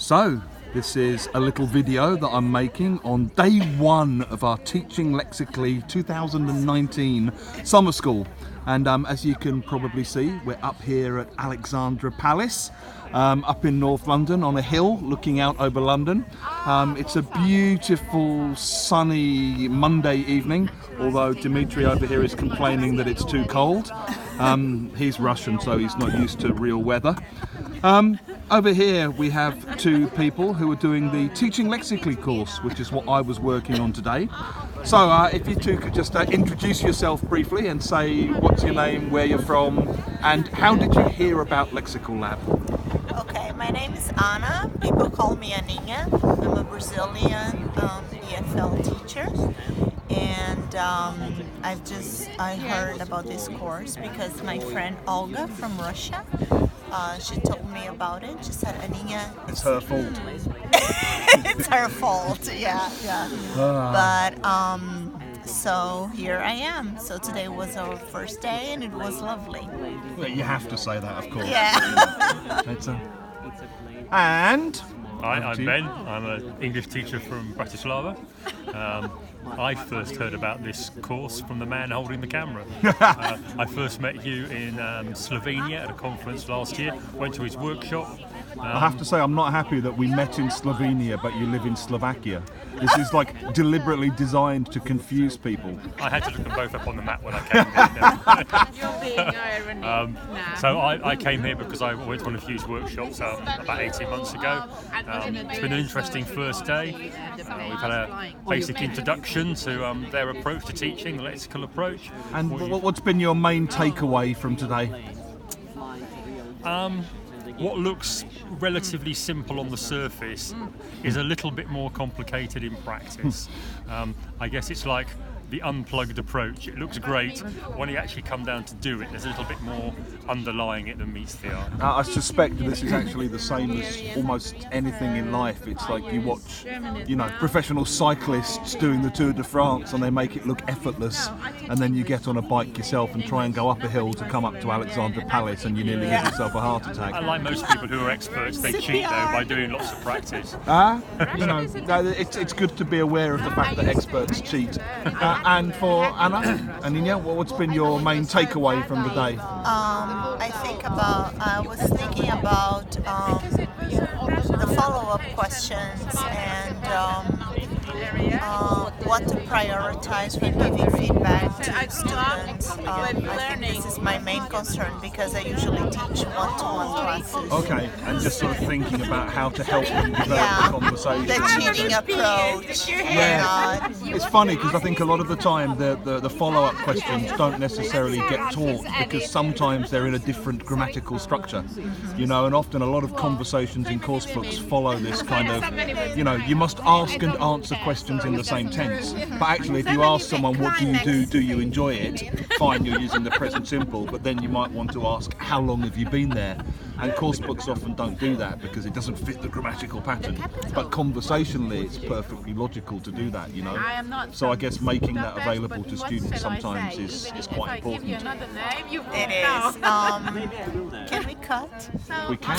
So, this is a little video that I'm making on day one of our Teaching Lexically 2019 summer school. And as you can probably see, we're up here at Alexandra Palace, up in North London on a hill looking out over London. It's a beautiful sunny Monday evening, although Dimitri over here is complaining that it's too cold. He's Russian, so he's not used to real weather. Over here we have two people who are doing the Teaching Lexically course, which is what I was working on today. So if you two could just introduce yourself briefly and say what's your name, where you're from, and how did you hear about Lexical Lab? Okay, my name is Ana. People call me Aninha. I'm a Brazilian EFL teacher. And I heard about this course because my friend Olga from Russia, she told me about it. She said, Aninha, It's her fault. it's her fault, yeah. But so here I am. So today was our first day and it was lovely. Well, you have to say that, of course. Yeah. And Hi, I'm Ben. I'm an English teacher from Bratislava. I first heard about this course from the man holding the camera. I first met you in Slovenia at a conference last year, went to his workshop. I have to say I'm not happy that we met in Slovenia but you live in Slovakia. This is like deliberately designed to confuse people. I had to look them both up on the map when I came here. You're being irony. So I came here because I went to one of Hugh's workshops about 18 months ago. It's been an interesting first day. We've had a basic introduction to their approach to teaching, the lexical approach. And what's been your main takeaway from today? What looks relatively simple on the surface is a little bit more complicated in practice. I guess it's like the unplugged approach. It looks great. When you actually come down to do it, there's a little bit more underlying it than meets the eye. I suspect this is actually the same as almost anything in life. It's like you watch, professional cyclists doing the Tour de France and they make it look effortless, and then you get on a bike yourself and try and go up a hill to come up to Alexandra Palace and you nearly give yourself a heart attack. And like most people who are experts, they cheat though by doing lots of practice. It's good to be aware of the fact that experts cheat. And for Aninha, what's been your main takeaway from the day? I was thinking about the follow-up questions and what to prioritize when giving feedback to students. I think this is my main concern because I usually teach one-to-one classes. Okay, and just sort of thinking about how to help them develop the conversation. The cheating approach. Yeah, it's funny because I think a lot of the time the follow-up questions don't necessarily get taught because sometimes they're in a different grammatical structure, and often a lot of conversations in course books follow this kind of, you must ask and answer questions in the same tense. But actually, if you ask someone, what do you enjoy it? Fine, you're using the present simple, but then you might want to ask, how long have you been there? And course books often don't do that because it doesn't fit the grammatical pattern. But conversationally, it's perfectly logical to do that, So I guess making that available to students sometimes is quite important. It is. Can we cut? We can.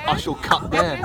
I shall cut there.